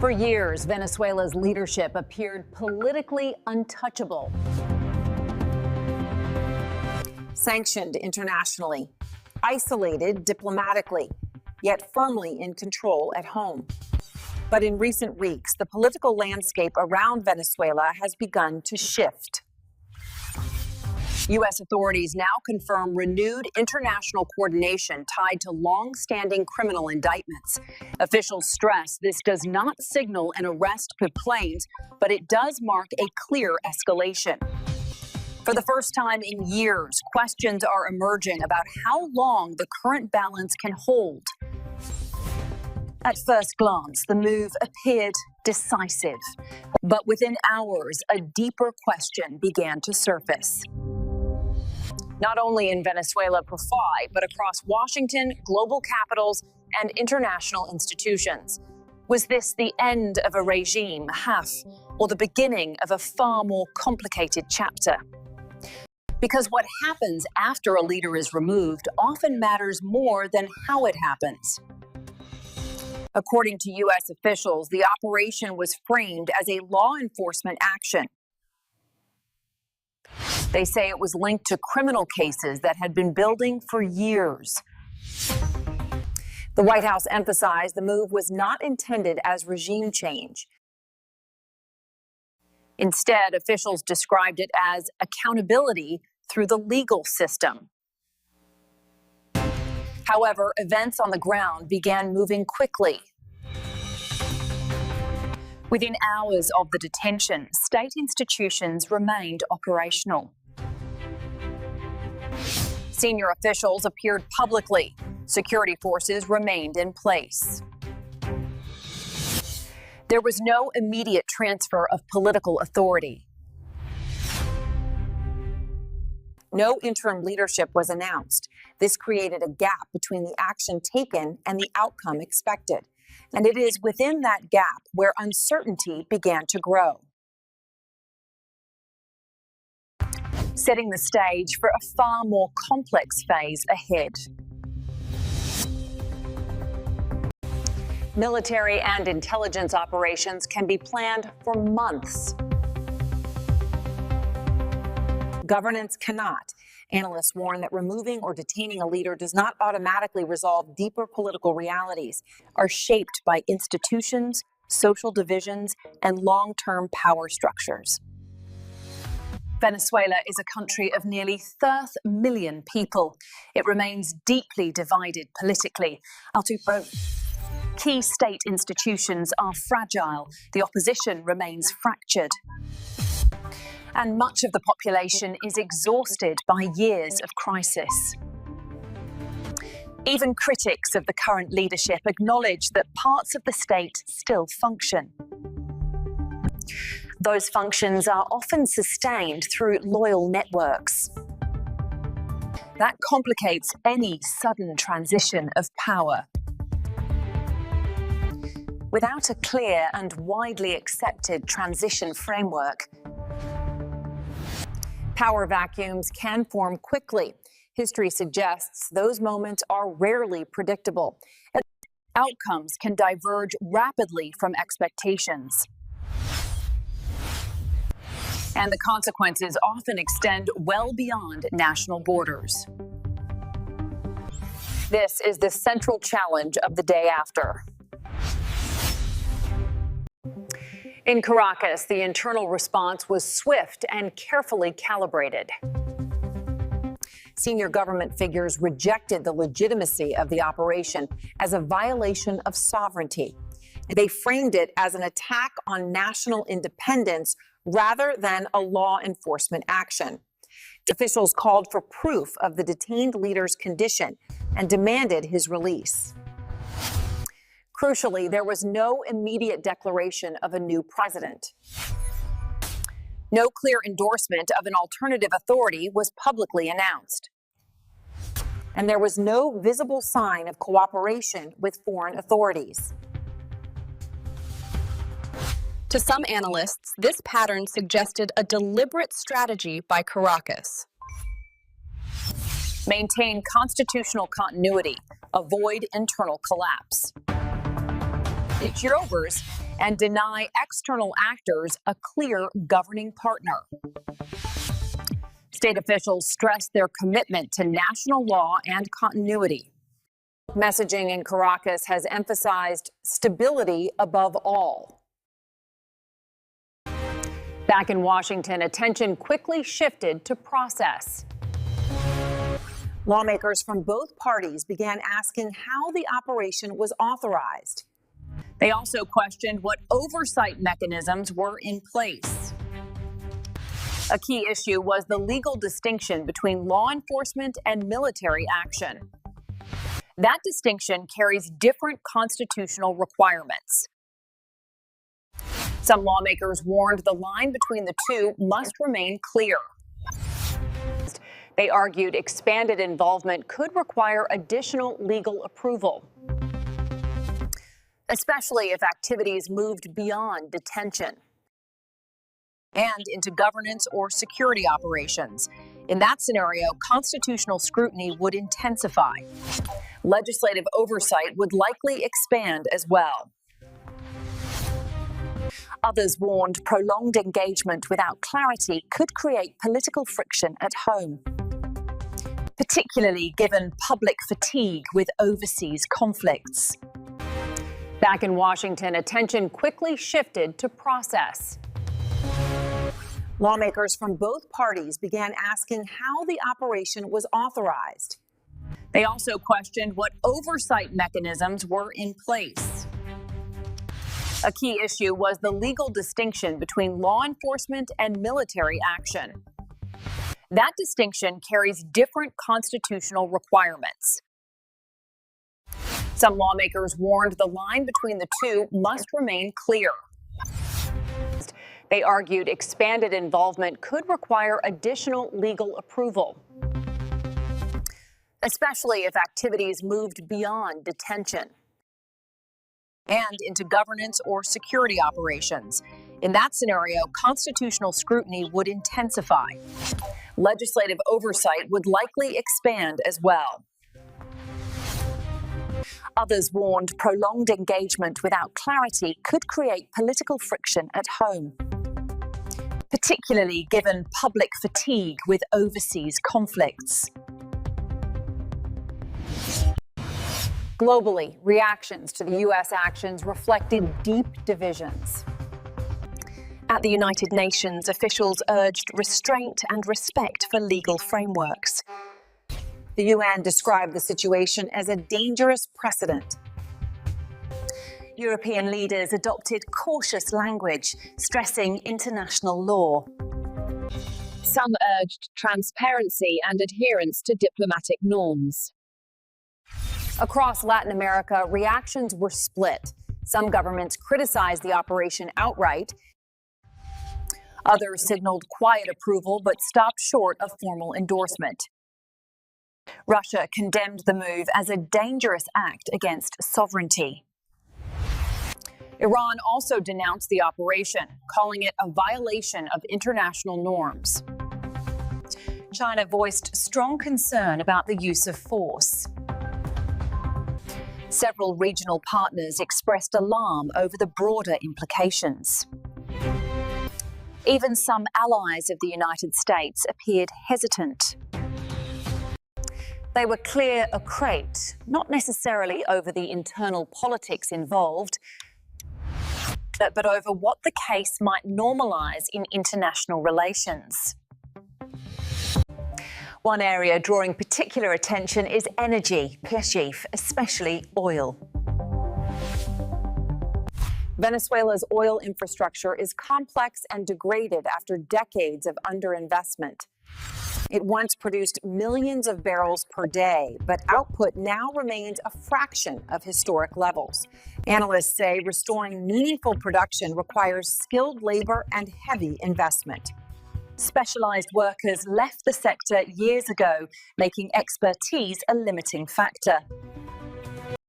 For years, Venezuela's leadership appeared politically untouchable. Sanctioned internationally, isolated diplomatically, yet firmly in control at home. But in recent weeks, the political landscape around Venezuela has begun to shift. U.S. authorities now confirm renewed international coordination tied to long-standing criminal indictments. Officials stress this does not signal an arrest per planes, but it does mark a clear escalation. For the first time in years, questions are emerging about how long the current balance can hold. At first glance, the move appeared decisive, but within hours, a deeper question began to surface. Not only in Venezuela per se, but across Washington, global capitals, and international institutions. Was this the end of a regime, or the beginning of a far more complicated chapter? Because what happens after a leader is removed often matters more than how it happens. According to U.S. officials, the operation was framed as a law enforcement action. They say it was linked to criminal cases that had been building for years. The White House emphasized the move was not intended as regime change. Instead, officials described it as accountability through the legal system. However, events on the ground began moving quickly. Within hours of the detention, state institutions remained operational. Senior officials appeared publicly. Security forces remained in place. There was no immediate transfer of political authority. No interim leadership was announced. This created a gap between the action taken and the outcome expected. And it is within that gap where uncertainty began to grow. Setting the stage for a far more complex phase ahead. Military and intelligence operations can be planned for months. Governance cannot. Analysts warn that removing or detaining a leader does not automatically resolve deeper political realities, are shaped by institutions, social divisions, and long-term power structures. Venezuela is a country of nearly 30 million people. It remains deeply divided politically. Key state institutions are fragile. The opposition remains fractured. And much of the population is exhausted by years of crisis. Even critics of the current leadership acknowledge that parts of the state still function. Those functions are often sustained through loyal networks. That complicates any sudden transition of power. Without a clear and widely accepted transition framework, power vacuums can form quickly. History suggests those moments are rarely predictable. Outcomes can diverge rapidly from expectations. And the consequences often extend well beyond national borders. This is the central challenge of the day after. In Caracas, the internal response was swift and carefully calibrated. Senior government figures rejected the legitimacy of the operation as a violation of sovereignty. They framed it as an attack on national independence rather than a law enforcement action. Officials called for proof of the detained leader's condition and demanded his release. Crucially, there was no immediate declaration of a new president. No clear endorsement of an alternative authority was publicly announced. And there was no visible sign of cooperation with foreign authorities. To some analysts, this pattern suggested a deliberate strategy by Caracas. Maintain constitutional continuity, avoid internal collapse. Rovers and deny external actors a clear governing partner. State officials stress their commitment to national law and continuity. Messaging in Caracas has emphasized stability above all. Back in Washington, attention quickly shifted to process. Lawmakers from both parties began asking how the operation was authorized. They also questioned what oversight mechanisms were in place. A key issue was the legal distinction between law enforcement and military action. That distinction carries different constitutional requirements. Some lawmakers warned the line between the two must remain clear. They argued expanded involvement could require additional legal approval, especially if activities moved beyond detention and into governance or security operations. In that scenario, constitutional scrutiny would intensify. Legislative oversight would likely expand as well. Others warned prolonged engagement without clarity could create political friction at home, particularly given public fatigue with overseas conflicts. Back in Washington, attention quickly shifted to process. Lawmakers from both parties began asking how the operation was authorized. They also questioned what oversight mechanisms were in place. A key issue was the legal distinction between law enforcement and military action. That distinction carries different constitutional requirements. Some lawmakers warned the line between the two must remain clear. They argued expanded involvement could require additional legal approval, especially if activities moved beyond detention and into governance or security operations. In that scenario, constitutional scrutiny would intensify. Legislative oversight would likely expand as well. Others warned prolonged engagement without clarity could create political friction at home, particularly given public fatigue with overseas conflicts. Globally, reactions to the U.S. actions reflected deep divisions. At the United Nations, officials urged restraint and respect for legal frameworks. The UN described the situation as a dangerous precedent. European leaders adopted cautious language, stressing international law. Some urged transparency and adherence to diplomatic norms. Across Latin America, reactions were split. Some governments criticized the operation outright. Others signaled quiet approval but stopped short of formal endorsement. Russia condemned the move as a dangerous act against sovereignty. Iran also denounced the operation, calling it a violation of international norms. China voiced strong concern about the use of force. Several regional partners expressed alarm over the broader implications. Even some allies of the United States appeared hesitant. They were clear a crate, not necessarily over the internal politics involved, but over what the case might normalise in international relations. One area drawing particular attention is energy, especially oil. Venezuela's oil infrastructure is complex and degraded after decades of underinvestment. It once produced millions of barrels per day, but output now remains a fraction of historic levels. Analysts say restoring meaningful production requires skilled labor and heavy investment. Specialized workers left the sector years ago, making expertise a limiting factor.